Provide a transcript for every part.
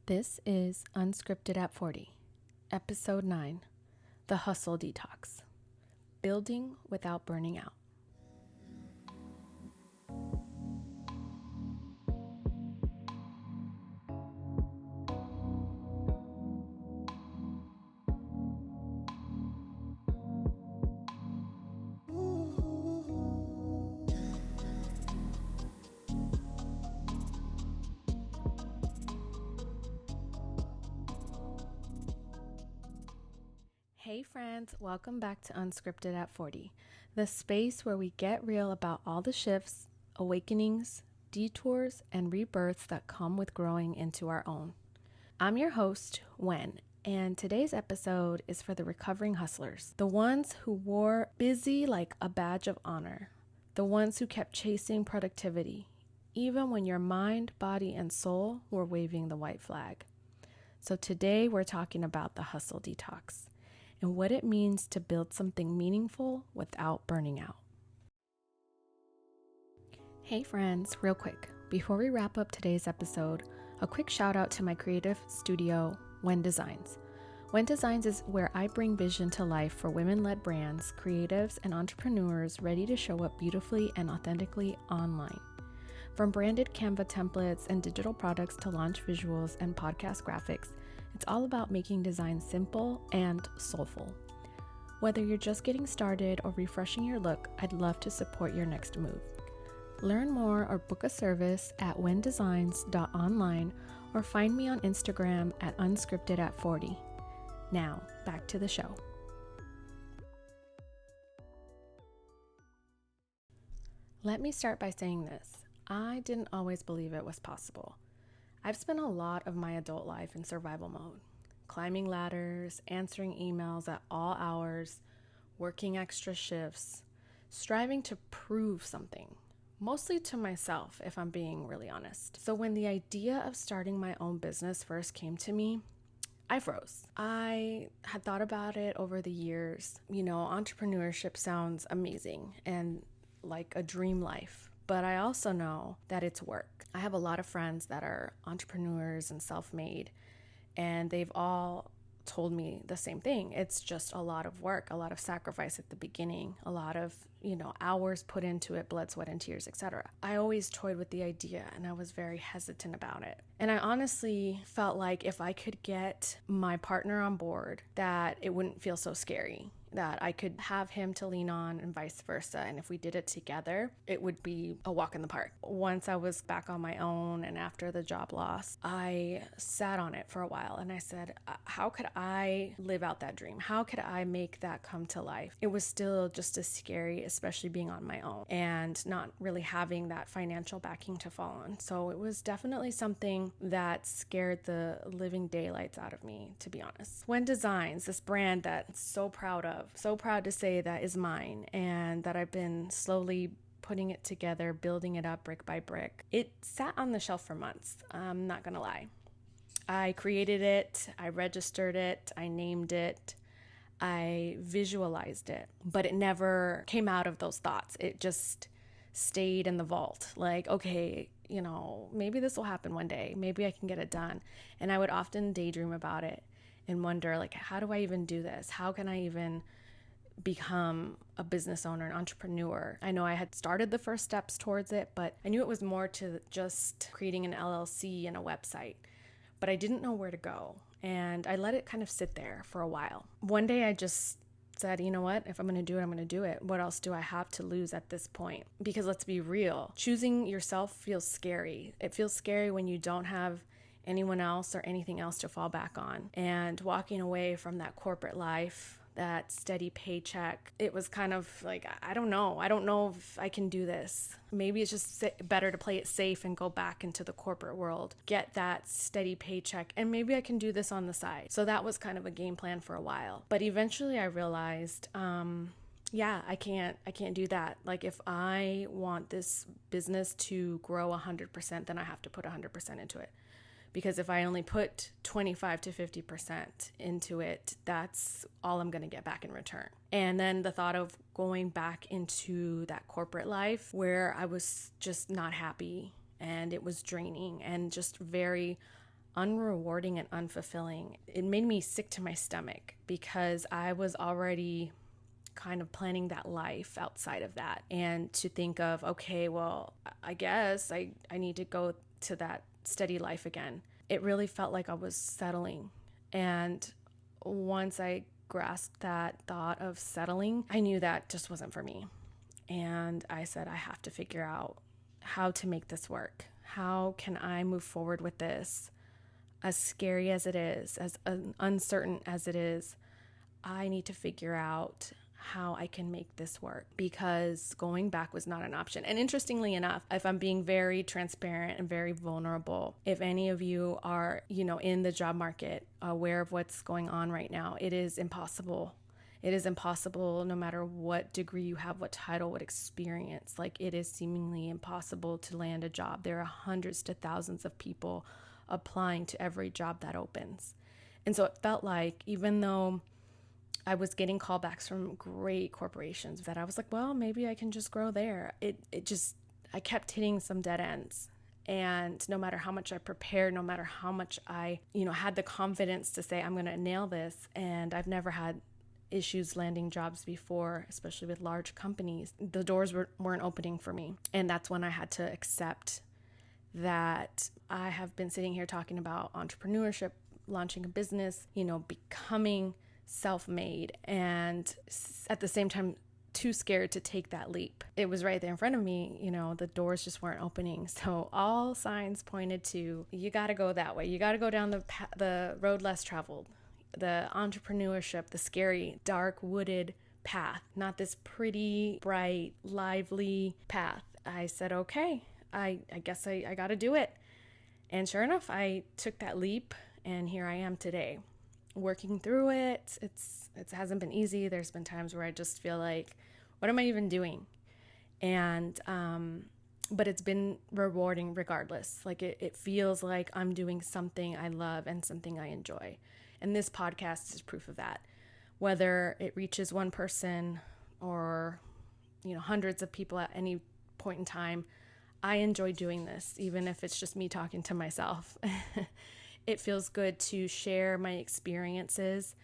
This is Unscripted at 40, Episode 9, The Hustle Detox, Building Without Burning Out. Hey friends, welcome back to Unscripted at 40, the space where we get real about all the shifts, awakenings, detours, and rebirths that come with growing into our own. I'm your host, Wen, and today's episode is for the recovering hustlers, the ones who wore busy like a badge of honor, the ones who kept chasing productivity, even when your mind, body, and soul were waving the white flag. So today we're talking about the hustle detox and what it means to build something meaningful without burning out. Hey friends, real quick, before we wrap up today's episode, a quick shout out to my creative studio, Wen Designs. Wen Designs is where I bring vision to life for women-led brands, creatives, and entrepreneurs ready to show up beautifully and authentically online. From branded Canva templates and digital products to launch visuals and podcast graphics, it's all about making design simple and soulful. Whether you're just getting started or refreshing your look, I'd love to support your next move. Learn more or book a service at wendesigns.online or find me on Instagram at unscripted@40. Now, back to the show. Let me start by saying this. I didn't always believe it was possible. I've spent a lot of my adult life in survival mode, climbing ladders, answering emails at all hours, working extra shifts, striving to prove something, mostly to myself, if I'm being really honest. So when the idea of starting my own business first came to me, I froze. I had thought about it over the years. Entrepreneurship sounds amazing and like a dream life. But I also know that it's work. I have a lot of friends that are entrepreneurs and self-made, and they've all told me the same thing. It's just a lot of work, a lot of sacrifice at the beginning, a lot of, hours put into it, blood, sweat, and tears, etc. I always toyed with the idea and I was very hesitant about it. And I honestly felt like if I could get my partner on board, that it wouldn't feel so scary, that I could have him to lean on and vice versa. And if we did it together, it would be a walk in the park. Once I was back on my own and after the job loss, I sat on it for a while and I said, how could I live out that dream? How could I make that come to life? It was still just as scary, especially being on my own and not really having that financial backing to fall on. So it was definitely something that scared the living daylights out of me, to be honest. Wen Designs, this brand that I'm so proud of, so proud to say that is mine and that I've been slowly putting it together, building it up brick by brick. It sat on the shelf for months, I'm not gonna lie. I created it, I registered it, I named it, I visualized it, but it never came out of those thoughts. It just stayed in the vault. Like, okay, maybe this will happen one day. Maybe I can get it done. And I would often daydream about it and wonder, like, how do I even do this? How can I even become a business owner, an entrepreneur? I know I had started the first steps towards it, but I knew it was more to just creating an LLC and a website, but I didn't know where to go. And I let it kind of sit there for a while. One day I just said, you know what, if I'm going to do it, I'm going to do it. What else do I have to lose at this point? Because let's be real, choosing yourself feels scary. It feels scary when you don't have anyone else or anything else to fall back on. And walking away from that corporate life, that steady paycheck, it was kind of like, I don't know if I can do this. Maybe it's just better to play it safe and go back into the corporate world, get that steady paycheck, and maybe I can do this on the side. So that was kind of a game plan for a while. But eventually I realized, I can't do that. Like, if I want this business to grow 100%, then I have to put 100% into it. Because if I only put 25 to 50% into it, that's all I'm going to get back in return. And then the thought of going back into that corporate life where I was just not happy and it was draining and just very unrewarding and unfulfilling. It made me sick to my stomach because I was already kind of planning that life outside of that. And to think of, okay, well, I guess I need to go to that steady life again. It really felt like I was settling. And once I grasped that thought of settling, I knew that just wasn't for me. And I said, I have to figure out how to make this work. How can I move forward with this? As scary as it is, as uncertain as it is, I need to figure out how I can make this work, because going back was not an option. And interestingly enough, if I'm being very transparent and very vulnerable, if any of you are, in the job market, aware of what's going on right now, it is impossible. It is impossible no matter what degree you have, what title, what experience. Like, it is seemingly impossible to land a job. There are hundreds to thousands of people applying to every job that opens. And so it felt like, even though I was getting callbacks from great corporations, that I was like, well, maybe I can just grow there. I kept hitting some dead ends. And no matter how much I prepared, no matter how much I, had the confidence to say, I'm going to nail this. And I've never had issues landing jobs before, especially with large companies. The doors weren't opening for me. And that's when I had to accept that I have been sitting here talking about entrepreneurship, launching a business, becoming self-made, and at the same time too scared to take that leap. It was right there in front of me, the doors just weren't opening. So all signs pointed to, you got to go that way. You got to go down the road less traveled, the entrepreneurship, the scary, dark, wooded path, not this pretty, bright, lively path. I said, okay, I guess I got to do it. And sure enough, I took that leap, and here I am today, working through it. It hasn't been easy. There's been times where I just feel like, what am I even doing? And but it's been rewarding regardless. Like, it feels like I'm doing something I love and something I enjoy. And this podcast is proof of that. Whether it reaches one person or hundreds of people at any point in time, I enjoy doing this, even if it's just me talking to myself. It feels good to share my experiences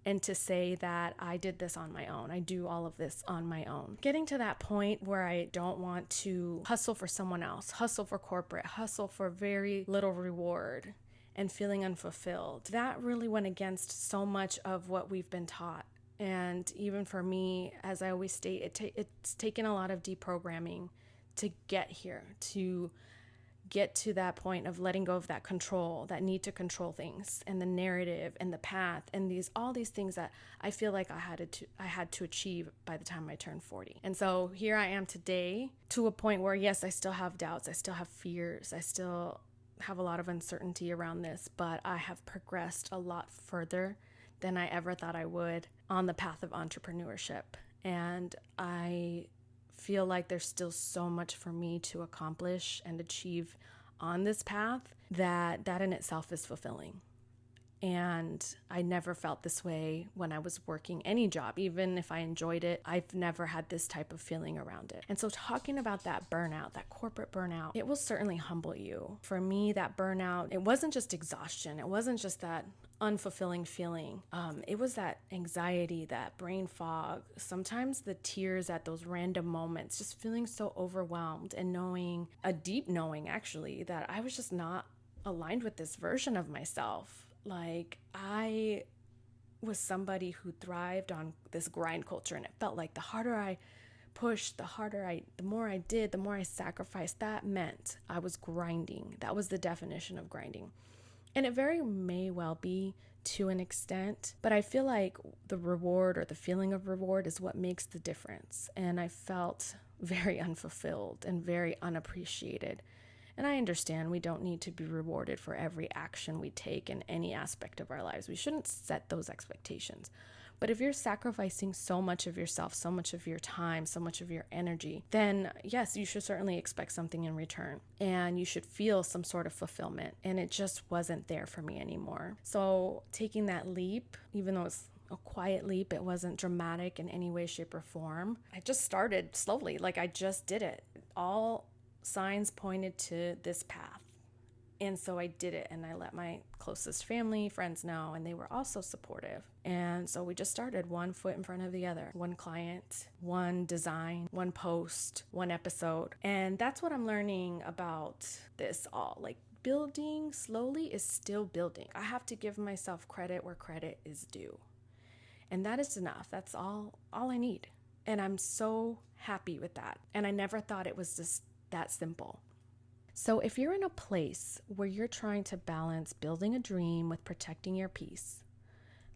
and to say that I did this on my own. I do all of this on my own. Getting to that point where I don't want to hustle for someone else, hustle for corporate, hustle for very little reward, and feeling unfulfilled. That really went against so much of what we've been taught. And even for me, as I always state, it's taken a lot of deprogramming to get here, to get to that point of letting go of that control, that need to control things, and the narrative and the path, and all these things that I feel like I had to achieve by the time I turned 40. And so here I am today, to a point where, yes, I still have doubts, I still have fears, I still have a lot of uncertainty around this, but I have progressed a lot further than I ever thought I would on the path of entrepreneurship. And I feel like there's still so much for me to accomplish and achieve on this path that in itself is fulfilling. And I never felt this way when I was working any job. Even if I enjoyed it, I've never had this type of feeling around it. And so talking about that burnout, that corporate burnout, it will certainly humble you. For me, that burnout, it wasn't just exhaustion. It wasn't just that unfulfilling feeling. It was that anxiety, that brain fog, sometimes the tears at those random moments, just feeling so overwhelmed and knowing, a deep knowing actually, that I was just not aligned with this version of myself. Like, I was somebody who thrived on this grind culture, and it felt like the harder I pushed, the more I did, the more I sacrificed. That meant I was grinding. That was the definition of grinding. And it very may well be to an extent, but I feel like the reward, or the feeling of reward, is what makes the difference. And I felt very unfulfilled and very unappreciated. And I understand we don't need to be rewarded for every action we take in any aspect of our lives. We shouldn't set those expectations. But if you're sacrificing so much of yourself, so much of your time, so much of your energy, then yes, you should certainly expect something in return. And you should feel some sort of fulfillment. And it just wasn't there for me anymore. So taking that leap, even though it's a quiet leap, it wasn't dramatic in any way, shape, or form. I just started slowly, like I just did it. All signs pointed to this path. And so I did it, and I let my closest family, friends know, and they were also supportive. And so we just started one foot in front of the other, one client, one design, one post, one episode. And that's what I'm learning about this all. Like, building slowly is still building. I have to give myself credit where credit is due. And that is enough. That's all I need. And I'm so happy with that. And I never thought it was just that simple. So if you're in a place where you're trying to balance building a dream with protecting your peace,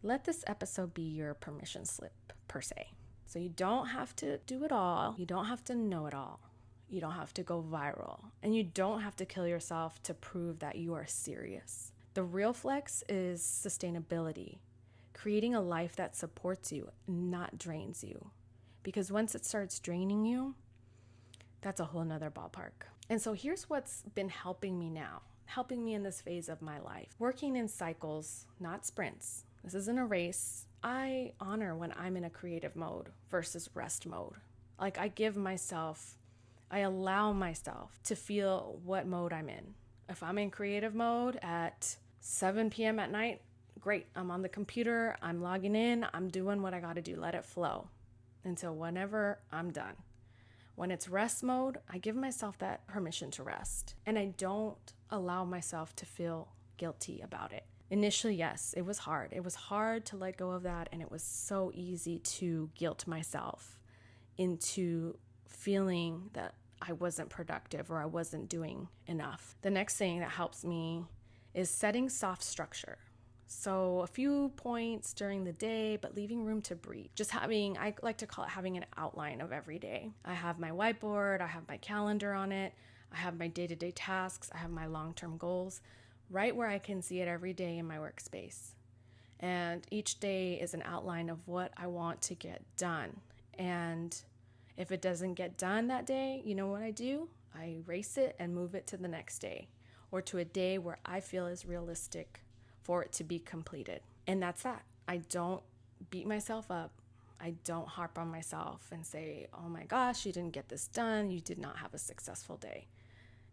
let this episode be your permission slip, per se. So you don't have to do it all. You don't have to know it all. You don't have to go viral. And you don't have to kill yourself to prove that you are serious. The real flex is sustainability, creating a life that supports you, not drains you. Because once it starts draining you, that's a whole nother ballpark. And so here's what's been helping me now, helping me in this phase of my life. Working in cycles, not sprints. This isn't a race. I honor when I'm in a creative mode versus rest mode. Like, I allow myself to feel what mode I'm in. If I'm in creative mode at 7 p.m. at night, great. I'm on the computer, I'm logging in, I'm doing what I got to do. Let it flow until whenever I'm done. When it's rest mode, I give myself that permission to rest. And I don't allow myself to feel guilty about it. Initially, yes, it was hard. It was hard to let go of that. And it was so easy to guilt myself into feeling that I wasn't productive or I wasn't doing enough. The next thing that helps me is setting soft structure. So a few points during the day, but leaving room to breathe. I like to call it having an outline of every day. I have my whiteboard, I have my calendar on it, I have my day-to-day tasks, I have my long-term goals, right where I can see it every day in my workspace. And each day is an outline of what I want to get done. And if it doesn't get done that day, you know what I do? I erase it and move it to the next day, or to a day where I feel is realistic for it to be completed. And that's that. I don't beat myself up. I don't harp on myself and say, oh my gosh, you didn't get this done. You did not have a successful day.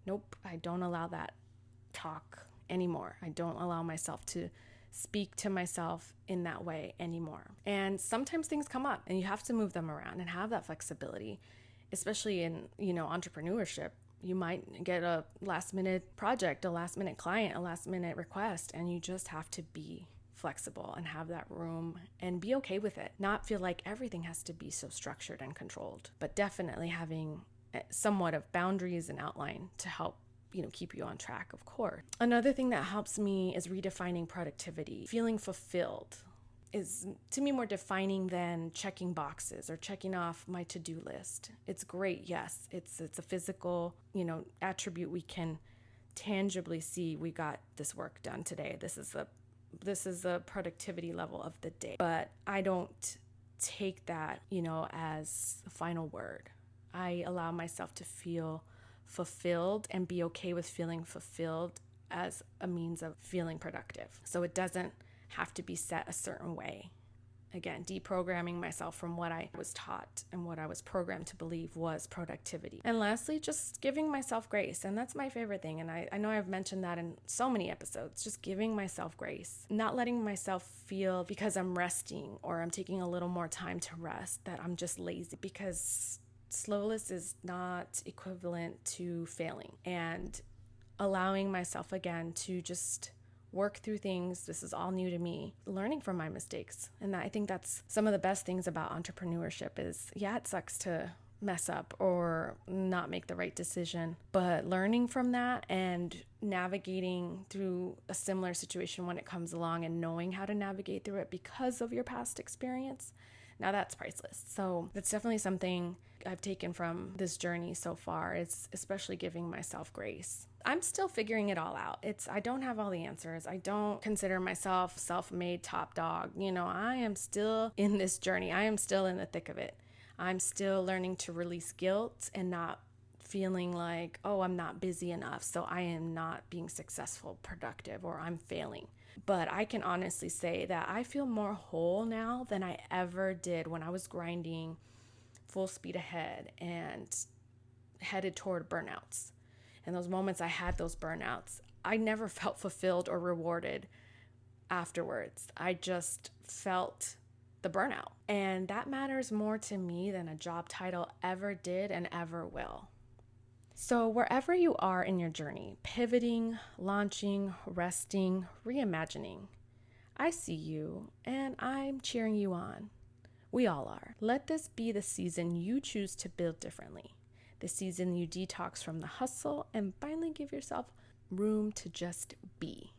Nope, I don't allow that talk anymore. I don't allow myself to speak to myself in that way anymore. And sometimes things come up and you have to move them around and have that flexibility, especially in, entrepreneurship. You might get a last minute project, a last minute client, a last minute request, and you just have to be flexible and have that room and be okay with it. Not feel like everything has to be so structured and controlled, but definitely having somewhat of boundaries and outline to help keep you on track, of course. Another thing that helps me is redefining productivity. Feeling fulfilled is, to me, more defining than checking boxes or checking off my to-do list. It's great, yes. It's a physical, attribute we can tangibly see. We got this work done today. This is the productivity level of the day. But I don't take that, as the final word. I allow myself to feel fulfilled and be okay with feeling fulfilled as a means of feeling productive. So it doesn't have to be set a certain way. Again, deprogramming myself from what I was taught and what I was programmed to believe was productivity. And lastly, just giving myself grace. And that's my favorite thing. And I know I've mentioned that in so many episodes, just giving myself grace, not letting myself feel because I'm resting or I'm taking a little more time to rest that I'm just lazy, because slowness is not equivalent to failing. And allowing myself again to just work through things. This is all new to me, learning from my mistakes. And I think that's some of the best things about entrepreneurship is, yeah, it sucks to mess up or not make the right decision, but learning from that and navigating through a similar situation when it comes along and knowing how to navigate through it because of your past experience, now that's priceless. So that's definitely something I've taken from this journey so far, is especially giving myself grace. I'm still figuring it all out. I don't have all the answers. I don't consider myself self-made top dog. I am still in this journey. I am still in the thick of it. I'm still learning to release guilt and not feeling like, oh, I'm not busy enough, so I am not being successful, productive, or I'm failing. But I can honestly say that I feel more whole now than I ever did when I was grinding full speed ahead and headed toward burnouts. And those moments I had those burnouts, I never felt fulfilled or rewarded afterwards. I just felt the burnout. And that matters more to me than a job title ever did and ever will. So, wherever you are in your journey, pivoting, launching, resting, reimagining, I see you and I'm cheering you on. We all are. Let this be the season you choose to build differently. The season you detox from the hustle and finally give yourself room to just be.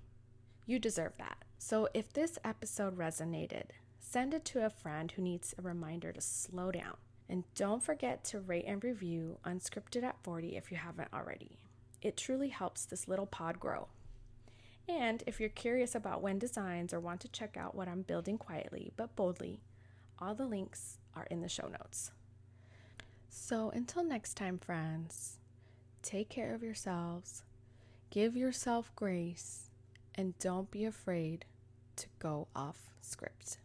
You deserve that. So if this episode resonated, send it to a friend who needs a reminder to slow down. And don't forget to rate and review Unscripted at 40 if you haven't already. It truly helps this little pod grow. And if you're curious about When Designs or want to check out what I'm building quietly but boldly, all the links are in the show notes. So until next time, friends, take care of yourselves, give yourself grace, and don't be afraid to go off script.